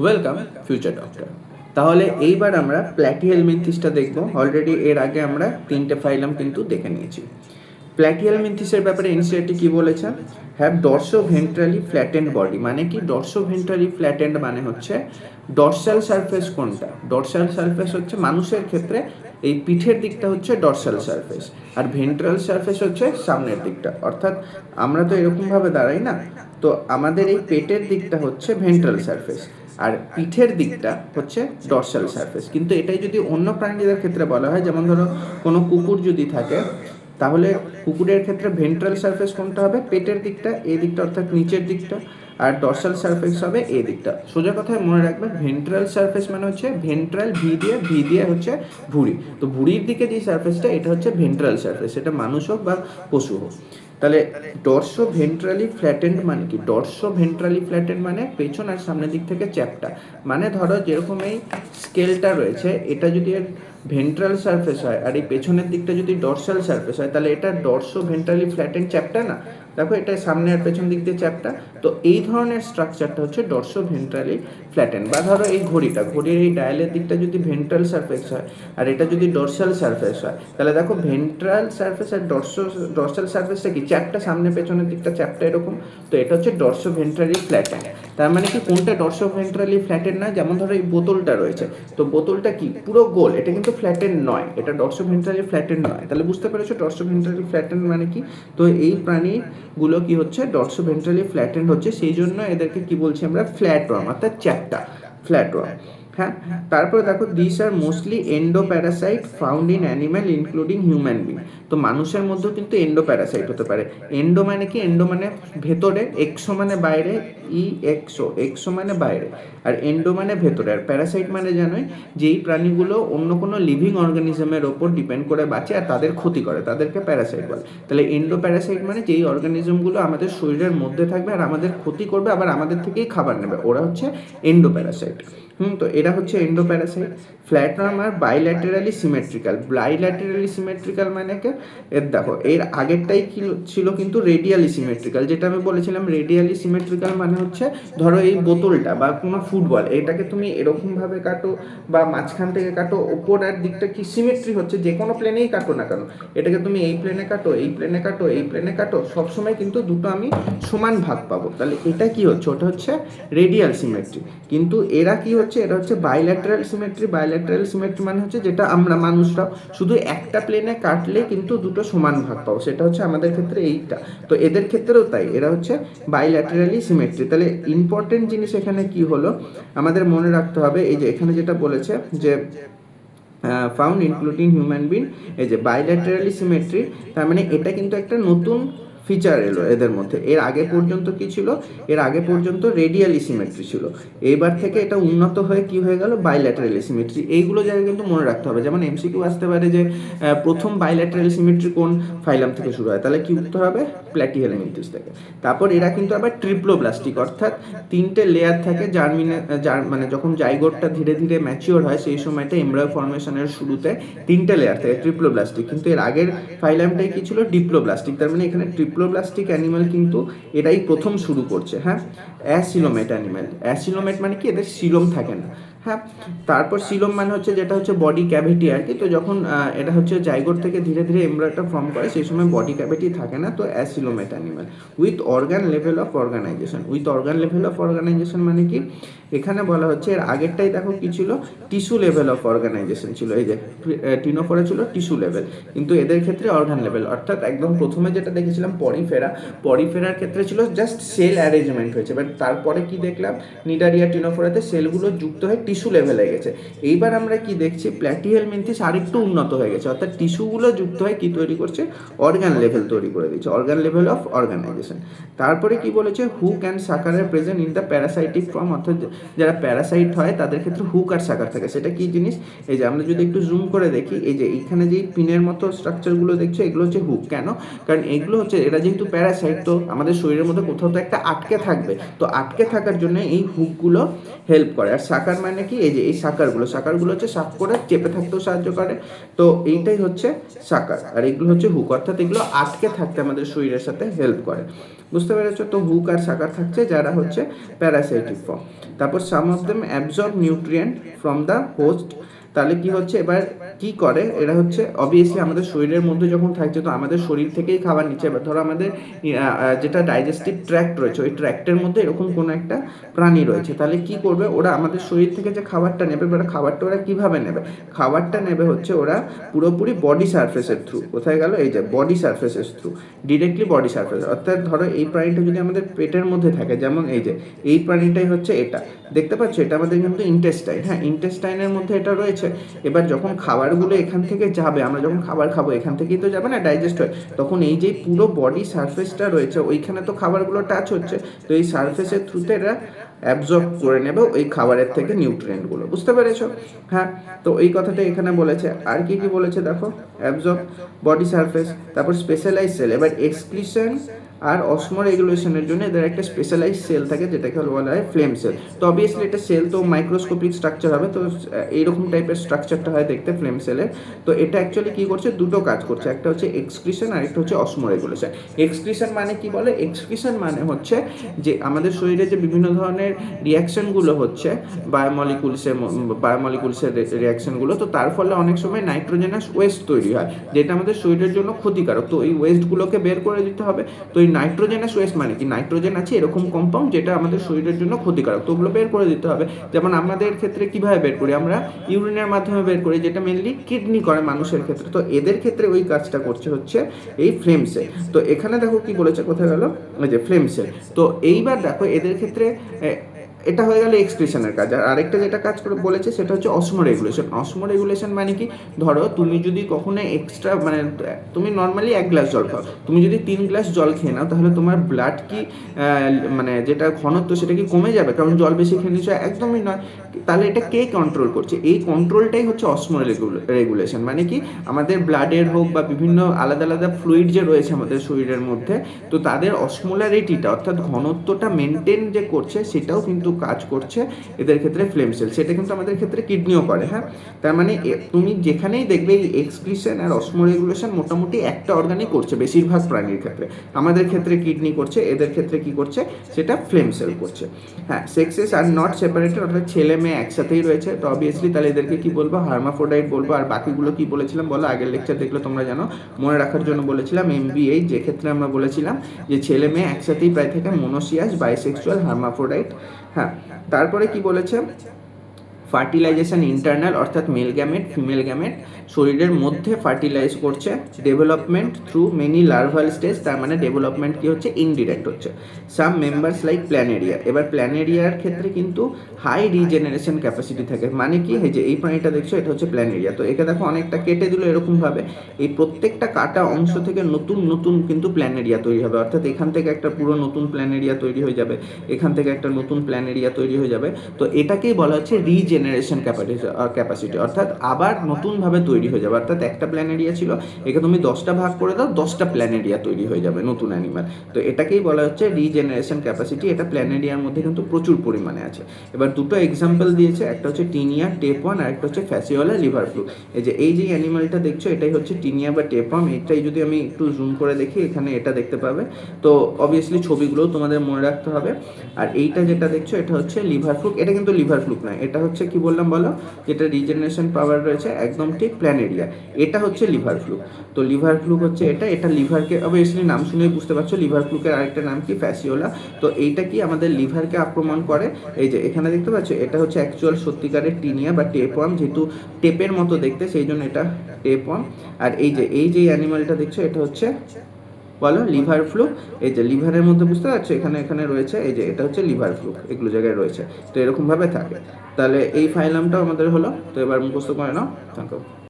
Welcome future doctor. তাহলে এইবার আমরা প্ল্যাটিহেলমিনথিসটা দেখব। অলরেডি এর আগে আমরা 3টে ফাইলাম কিন্তু দেখে নিয়েছি। প্ল্যাটিহেলমিনথিসের ব্যাপারে এনসিইআরটি কি বলেছে? Have dorsoventrally flattened body. মানে কি ডর্সোভেন্ট্রালি ফ্ল্যাটেন্ড মানে হচ্ছে ডর্সাল সারফেস কোনটা? ডর্সাল সারফেস হচ্ছে মানুষের ক্ষেত্রে এই পিঠের দিকটা হচ্ছে ডর্সাল সারফেস, আর ভেন্ট্রাল সারফেস হচ্ছে সামনের দিকটা। অর্থাৎ আমরা তো এরকমভাবে দাঁড়াই না, তো আমাদের এই পেটের দিকটা হচ্ছে ভেন্ট্রাল সারফেস আর পিঠের দিকটা হচ্ছে ডর্সাল সারফেস। কিন্তু এটাই যদি অন্য প্রাণীদের ক্ষেত্রে বলা হয়, যেমন ধরো কোনো কুকুর যদি থাকে, তাহলে কুকুরের ক্ষেত্রে ভেন্ট্রাল সারফেস কোনটা হবে? পেটের দিকটা, এই দিকটা অর্থাৎ নিচের দিকটা, আর ডর্সাল সারফেস হবে এই দিকটা। সোজা কথায় মনে রাখবে, ভেন্ট্রাল সারফেস মানে হচ্ছে ভেন্ট্রাল, ভি দিয়ে হচ্ছে ভুঁড়ি। তো ভুঁড়ির দিকে যে সারফেসটা, এটা হচ্ছে ভেন্ট্রাল সারফেস, এটা মানুষ হোক বা পশু হোক। তাহলে ডর্সো ভেন্ট্রালি ফ্ল্যাটেন্ড মানে কি? ডর্সো ভেন্ট্রালি ফ্ল্যাটেন্ড মানে পেছন আর সামনের দিক থেকে চ্যাপ্টা। মানে ধরো যেরকম এই স্কেলটা রয়েছে, এটা যদি এর ভেন্ট্রাল সারফেস হয় আর এই পেছনের দিকটা যদি ডর্সাল সারফেস হয়, তাহলে এটা ডর্সো ভেন্ট্রালি ফ্ল্যাটেন্ড চ্যাপ্টা না? দেখো এটা সামনে আর পেছন দিক দিয়ে চ্যাপ্টা, তো এই ধরনের স্ট্রাকচারটা হচ্ছে ডর্সো ভেন্ট্রালি ফ্ল্যাটেন্ড। বা ধরো এই ঘড়ির এই ডায়ালের দিকটা যদি ভেন্ট্রাল সারফেস হয় আর এটা যদি ডর্সাল সারফেস হয়, তাহলে দেখো ভেন্ট্রাল সারফেস আর ডর্সাল সারফেসটা কি চ্যাপ্টা, সামনে পেছনের দিকটা চ্যাপ্টা এরকম। তো এটা হচ্ছে ডর্সো ভেন্ট্রালি ফ্ল্যাটেন্ড। তার মানে কি কোনটা ডর্সো ভেন্ট্রালি ফ্ল্যাটেন্ড না? যেমন ধরো এই বোতলটা রয়েছে, তো বোতলটা কি পুরো গোল, এটা কিন্তু ফ্ল্যাটেন্ড নয়, এটা ডর্সো ভেন্ট্রালি ফ্ল্যাটেন্ড নয়। তাহলে বুঝতে পেরেছো ডর্সো ভেন্ট্রালি ফ্ল্যাটেন্ড মানে কি? তো এই প্রাণীগুলো কি হচ্ছে ডর্সো ভেন্ট্রালি ফ্ল্যাটেন্ড হচ্ছে, সেই জন্য এদেরকে কি বলছি আমরা? ফ্ল্যাটওয়ার্ম, অর্থাৎ চ্যাপ্টা, ফ্ল্যাটওয়ার্ম। হ্যাঁ, তারপরে দেখো this are mostly endoparasite found in animal including human being. তো মানুষের মধ্যেও কিন্তু এন্ডোপ্যারাসাইট হতে পারে। এন্ডো মানে কি? এন্ডো মানে ভেতরে, এক্সো মানে বাইরে, এক্সো মানে বাইরে, আর এন্ডো মানে ভেতরে, আর প্যারাসাইট মানে জানোই যেই প্রাণীগুলো অন্য কোনো লিভিং অর্গানিজমের ওপর ডিপেন্ড করে বাঁচে আর তাদের ক্ষতি করে, তাদেরকে প্যারাসাইট বলে। তাহলে এন্ডো প্যারাসাইট মানে যেই অর্গানিজমগুলো আমাদের শরীরের মধ্যে থাকবে আর আমাদের ক্ষতি করবে, আবার আমাদের থেকেই খাবার নেবে, ওরা হচ্ছে এন্ডো প্যারাসাইট। তো এরা হচ্ছে এন্ডো প্যারাসাইট। ফ্ল্যাটওয়ার্ম আর বাইল্যাটেরালি সিমেট্রিক্যাল। বাইল্যাটেরালি সিমেট্রিক্যাল মানে কি? এর দেখো এর আগেরটাই ছিল কিন্তু রেডিয়ালি সিমেট্রিক্যাল, যেটা আমি বলেছিলাম। রেডিয়ালি সিমেট্রিক্যাল মানে হচ্ছে ধরো এই বোতলটা বা কোনো ফুটবল, এটাকে তুমি এরকমভাবে কাটো বা মাঝখান থেকে কাটো, ওপরের দিকটা কি সিমেট্রি হচ্ছে, যে কোনো প্লেনেই কাটো না কেন, এটাকে তুমি এই প্লেনে কাটো, এই প্লেনে কাটো, এই প্লেনে কাটো, সবসময় কিন্তু দুটো আমি সমান ভাগ পাবো। তাহলে এটা কি হচ্ছে? ওটা হচ্ছে রেডিয়াল সিমেট্রি। কিন্তু এরা কি হচ্ছে? এরা হচ্ছে বাইল্যাটারাল সিমেট্রি। বাইল্যাটারাল সিমেট্রি মানে হচ্ছে যেটা আমরা মানুষরা শুধু একটা প্লেনে কাটলে কিন্তু দুটো সমান ভাগ পাবো, সেটা হচ্ছে আমাদের ক্ষেত্রে এইটা। তো এদের ক্ষেত্রেও তাই, এরা হচ্ছে বাইল্যাটারালি সিমেট্রি। তাহলে ইম্পর্টেন্ট জিনিস এখানে কি হলো আমাদের মনে রাখতে হবে, এই যে এখানে যেটা বলেছে যে ফাউন্ড ইনক্লুডিং হিউম্যান বিং, এই যে বাইল্যাটারালি সিমেট্রি, তার মানে এটা কিন্তু একটা নতুন ফিচার এলো এদের মধ্যে। এর আগে পর্যন্ত কি ছিল? এর আগে পর্যন্ত রেডিয়ালি সিমেট্রি ছিল, এইবার থেকে এটা উন্নত হয়ে কি হয়ে গেল? Bilaterally symmetry. এইগুলো জায়গায় কিন্তু মনে রাখতে হবে। যেমন এমসিকিউ আসতে পারে যে প্রথম বাইল্যাটারাল সিমেট্রি কোন ফাইলাম থেকে শুরু হয়, তাহলে কি উত্তর হবে? প্ল্যাটিহেলমিনথিস থেকে। তারপর এরা কিন্তু আবার ট্রিপ্লোব্লাস্টিক, অর্থাৎ 3টে লেয়ার থাকে মানে যখন জাইগোটটা ধীরে ধীরে ম্যাচিওর হয় সেই সময়টা এমব্রায়ো ফর্মেশনের শুরুতে 3টে লেয়ার থাকে ট্রিপ্লোব্লাস্টিক। কিন্তু এর আগের ফাইলামটাই কি ছিল? ডিপ্লোব্লাস্টিক। তার মানে এখানে ট্রিপ্লোব্লাস্টিক অ্যানিমাল কিন্তু এটাই প্রথম শুরু করছে। হ্যাঁ, অ্যাসিলোমেট অ্যানিমাল। অ্যাসিলোমেট মানে কি? এদের সিলোম থাকে না। হ্যাঁ, তারপর সিলোম মানে হচ্ছে যেটা হচ্ছে বডি ক্যাভিটি আর কি। তো যখন এটা হচ্ছে জাইগোট থেকে ধীরে ধীরে এমব্রায়োটা ফর্ম করে সেই সময় বডি ক্যাভিটি থাকে না, তো acoelomate animal. With organ level of organization. With organ level of organization মানে কি? এখানে বলা হচ্ছে এর আগেরটাই দেখো কি ছিল? টিস্যু লেভেল অফ অর্গানাইজেশন ছিল। এই যে টিনোফোরা ছিল টিস্যু লেভেল, কিন্তু এদের ক্ষেত্রে অর্গান লেভেল। অর্থাৎ একদম প্রথমে যেটা দেখেছিলাম পরিফেরার ক্ষেত্রে ছিল জাস্ট সেল অ্যারেঞ্জমেন্ট হয়েছে, বাট তারপরে কি দেখলাম? নিডারিয়া টিনোফোরাতে সেলগুলো যুক্ত হয়ে টিস্যু লেভেলে গেছে। এইবার আমরা কি দেখছি? প্ল্যাটিহেলমিনথিস আরেকটু উন্নত হয়ে গেছে, অর্থাৎ টিস্যুগুলো যুক্ত হয়ে কি তৈরি করছে? অর্গান লেভেল তৈরি করে দিচ্ছে, অর্গান লেভেল অফ অর্গানাইজেশন। তারপরে কি বলেছে? হুক অ্যান্ড সাকারের present in the parasitic form, অর্থাৎ যারা প্যারাসাইট হয় তাদের ক্ষেত্রে হুক আর সাকার থাকে। সেটা কি জিনিস? এই যে আমরা যদি একটু জুম করে দেখি, এই যে এইখানে যে পিনের মতো স্ট্রাকচারগুলো দেখছো, এগুলো হচ্ছে হুক। কেন? কারণ এগুলো হচ্ছে, এরা যেহেতু প্যারাসাইট, তো আমাদের শরীরের মধ্যে কোথাও তো একটা আটকে থাকবে, তো আটকে থাকার জন্য এই হুকগুলো হেল্প করে। আর সাকার মানে কি? এই যে এই সাকারগুলো হচ্ছে সাফ করে চেপে থাকতেও সাহায্য করে। তো এইটাই হচ্ছে সাকার, আর এগুলো হচ্ছে হুক, অর্থাৎ এগুলো আটকে থাকতে আমাদের শরীরের সাথে হেল্প করে। বুঝতে পেরেছো? তো হুক আর সাকার থাকছে যারা হচ্ছে প্যারাসাইটিক ফর্ম। তারপর তারপর some of them absorb nutrient from the host. তাহলে কি হচ্ছে, এবার কি করে এরা হচ্ছে অবভিয়াসলি আমাদের শরীরের মধ্যে যখন থাকছে তো আমাদের শরীর থেকেই খাবার নিচ্ছে। এবার ধরো আমাদের যেটা ডাইজেস্টিভ ট্র্যাক্ট রয়েছে ওই ট্র্যাক্টের মধ্যে এরকম কোনো একটা প্রাণী রয়েছে, তাহলে কি করবে ওরা আমাদের শরীর থেকে যে খাবারটা নেবে, এবার খাবারটা ওরা কিভাবে নেবে, খাবারটা নেবে হচ্ছে ওরা পুরোপুরি বডি সারফেসের থ্রু। কোথায় গেল, এই যে বডি সারফেসের থ্রু, ডিরেক্টলি বডি সারফেস। অর্থাৎ ধরো এই প্রাণীটা যদি আমাদের পেটের মধ্যে থাকে, যেমন এই যে এই প্রাণীটাই হচ্ছে এটা, দেখতে পাচ্ছ এটা আমাদের কিন্তু ইন্টেস্টাইন, হ্যাঁ ইন্টেস্টাইনের মধ্যে এটা রয়েছে। এবার যখন খাবারগুলো এখান থেকে যাবে, আমরা যখন খাবার খাবো এখান থেকেই তো যাবে না, ডাইজেস্ট হয়, তখন এই যে পুরো বডি সারফেসটা রয়েছে ওইখানে তো খাবারগুলো টাচ হচ্ছে, তো এই সারফেসের থ্রুতে এরা অ্যাবজর্ব করে নেবে ওই খাবারের থেকে নিউট্রিয়েন্টগুলো। বুঝতে পেরেছো? হ্যাঁ, তো এই কথাটা এখানে বলেছে। আর কি কি বলেছে দেখো, অ্যাবজর্ব, বডি সারফেস, তারপর স্পেশালাইজ সেল। এবার এক্সক্রিশন আর অসমো রেগুলেশনের জন্য এদের একটা স্পেশালাইজ সেল থাকে যেটাকে বলা হয় ফ্লেম সেল। তো অবভিয়াসলি এটা সেল তো মাইক্রোস্কোপিক স্ট্রাকচার হবে, তো এইরকম টাইপের স্ট্রাকচারটা হয় দেখতে ফ্লেম সেলের। তো এটা অ্যাকচুয়ালি কি করছে, দুটো কাজ করছে, একটা হচ্ছে এক্সক্রিশন আর একটা হচ্ছে অসমো রেগুলেশন। এক্সক্রিশন মানে কি বলে, এক্সক্রিশন মানে হচ্ছে যে আমাদের শরীরে যে বিভিন্ন ধরনের রিয়াকশনগুলো হচ্ছে বায়োমলিকুলসের রিয়াকশনগুলো, তো তার ফলে অনেক সময় নাইট্রোজেনাস ওয়েস্ট তৈরি হয় যেটা আমাদের শরীরের জন্য ক্ষতিকারক। তো এই ওয়েস্টগুলোকে বের করে দিতে হবে। তো এই নাইট্রোজেনাস ওয়েস্ট মানে কি, নাইট্রোজেন আছে এরকম কম্পাউন্ড যেটা আমাদের শরীরের জন্য ক্ষতিকারক, তো ওগুলো বের করে দিতে হবে। যেমন আমাদের ক্ষেত্রে কিভাবে বের করি, আমরা ইউরিনের মাধ্যমে বের করি, যেটা মেনলি কিডনি করে মানুষের ক্ষেত্রে। তো এদের ক্ষেত্রে ওই কাজটা করছে হচ্ছে এই ফ্লেম সেল। তো এখানে দেখো কি বলেছে, কোথায় গেল, ওই যে ফ্লেম সেল। তো এইবার দেখো এদের ক্ষেত্রে এটা হয়ে গেল এক্সক্রিশনের কাজ। আর আরেকটা যেটা কাজ করে বলেছে সেটা হচ্ছে অসমো রেগুলেশন। অসমো রেগুলেশন মানে কি, ধরো তুমি যদি কখনো এক্সট্রা মানে তুমি নর্মালি 1 গ্লাস জল খাও, তুমি যদি 3 গ্লাস জল খেয়ে নাও তাহলে তোমার ব্লাড কি মানে যেটা ঘনত্ব সেটা কি কমে যাবে কারণ জল বেশি খেয়ে নিচ্ছ? একদমই নয়। তাহলে এটা কে কন্ট্রোল করছে, এই কন্ট্রোলটাই হচ্ছে অসমো রেগুলেশন। মানে কি, আমাদের ব্লাডের হোক বা বিভিন্ন আলাদা আলাদা ফ্লুইড যে রয়েছে আমাদের শরীরের মধ্যে, তো তাদের অসমোলারিটিটা অর্থাৎ ঘনত্বটা মেনটেন যে করছে সেটাও কিন্তু কাজ করছে এদের ক্ষেত্রে ফ্লেম সেল। সেটা কিন্তু আমাদের ক্ষেত্রে কিডনিও করে। হ্যাঁ, তার মানে তুমি যেখানেই দেখবে এই এক্সক্রিশন আর অসমো রেগুলেশন মোটামুটি একটা অর্গানই করছে বেশিরভাগ প্রাণীর ক্ষেত্রে। আমাদের ক্ষেত্রে কিডনি করছে, এদের ক্ষেত্রে কি করছে, সেটা ফ্লেম সেল করছে। হ্যাঁ, সেক্সেস আর নট সেপারেটেড, অর্থাৎ ছেলে মেয়ে একসাথেই রয়েছে। তো অবভিয়াসলি তাহলে এদেরকে কি বলবো, হার্মাফ্রোডাইট বলবো। আর বাকিগুলো কি বলেছিলাম বলো, আগের লেকচার দেখলে তোমরা জানো, মনে রাখার জন্য বলেছিলাম MBA, যে ক্ষেত্রে আমরা বলেছিলাম যে ছেলে মেয়ে একসাথেই প্রায় থাকে, মোনোসিয়াস, বাইসেক্সুয়াল, হার্মাফ্রোডাইট। হ্যাঁ, তারপরে কি বলেছে, ফার্টিলাইজেশন ইন্টারনাল, অর্থাৎ মেল গ্যামেট ফিমেল গ্যামেট শরীরের মধ্যে ফার্টিলাইজ করছে। Development through many larval stage, তার মানে ডেভেলপমেন্ট কি হচ্ছে, ইনডিরেক্ট হচ্ছে। সাম মেম্বার্স লাইক প্ল্যানেরিয়া, এবার প্ল্যানেরিয়ার ক্ষেত্রে কিন্তু হাই রিজেনারেশন ক্যাপাসিটি থাকে। মানে কি, এই যে এই প্রাণীটা দেখছো এটা হচ্ছে প্ল্যানেরিয়া, তো একে দেখো অনেকটা কেটে দিল এরকমভাবে, এই প্রত্যেকটা কাটা অংশ থেকে নতুন নতুন কিন্তু প্ল্যানেরিয়া তৈরি হবে। অর্থাৎ এখান থেকে একটা পুরো নতুন প্ল্যানেরিয়া তৈরি হয়ে যাবে, এখান থেকে একটা নতুন প্ল্যানেরিয়া তৈরি হয়ে যাবে। তো এটাকেই বলা হচ্ছে রিজেনারেশন ক্যাপাসিটি, অর্থাৎ আবার নতুনভাবে তৈরি হয়ে যাবে। অর্থাৎ একটা প্ল্যানেরিয়া ছিল, একে তুমি 10টা ভাগ করে দাও, 10টা প্ল্যানেরিয়া তৈরি হয়ে যাবে নতুন অ্যানিমাল। তো এটাকেই বলা হচ্ছে রিজেনারেশন ক্যাপাসিটি। এটা প্ল্যানেরিয়ার মধ্যে কিন্তু প্রচুর পরিমাণে আছে। এবার দুটো এক্সাম্পল দিয়েছে, একটা হচ্ছে টিনিয়া টেপ 1 আর একটা হচ্ছে ফ্যাসিওলা লিভার ফ্লু। এই যে অ্যানিমালটা দেখছো এটাই হচ্ছে টিনিয়া বা টেপ 1। এটাই যদি আমি একটু জুম করে দেখি, এখানে এটা দেখতে পাবে। তো অবভিয়াসলি ছবিগুলোও তোমাদের মনে রাখতে হবে। আর এইটা যেটা দেখছো এটা হচ্ছে লিভার ফ্লুক, এটা কিন্তু লিভার ফ্লুক নয়, এটা হচ্ছে কি বললাম বলো, যেটা রিজেনারেশন পাওয়ার রয়েছে একদম ঠিক প্ল্যানেরিয়া, এটা হচ্ছে লিভার ফ্লুক। তো লিভার ফ্লুক হচ্ছে এটা লিভারকে অবভিয়াসলি নাম শুনেই বুঝতে পারছো, লিভার ফ্লুকের আরেকটা নাম কি, ফ্যাসিওলা। তো এইটা কি আমাদের লিভারকে আক্রমণ করে। এই যে এখানে দেখতে পাচ্ছ এটা হচ্ছে অ্যাকচুয়াল সত্যিকারের টিনিয়া বা টেপ 1, যেহেতু টেপের মতো দেখতে সেই জন্য এটা টেপ 1। আর এই যে অ্যানিমালটা দেখছো এটা হচ্ছে বলো লিভার ফ্লুক। এই যে লিভারের মধ্যে বুঝতে পারছো এখানে এখানে রয়েছে, এই যে এটা হচ্ছে লিভার ফ্লুক, এগুলো জায়গায় রয়েছে। তো এরকমভাবে থাকে। তাহলে এই ফাইলামটাও আমাদের হলো। তো এবার মুখস্থ করে নাও। Thank you.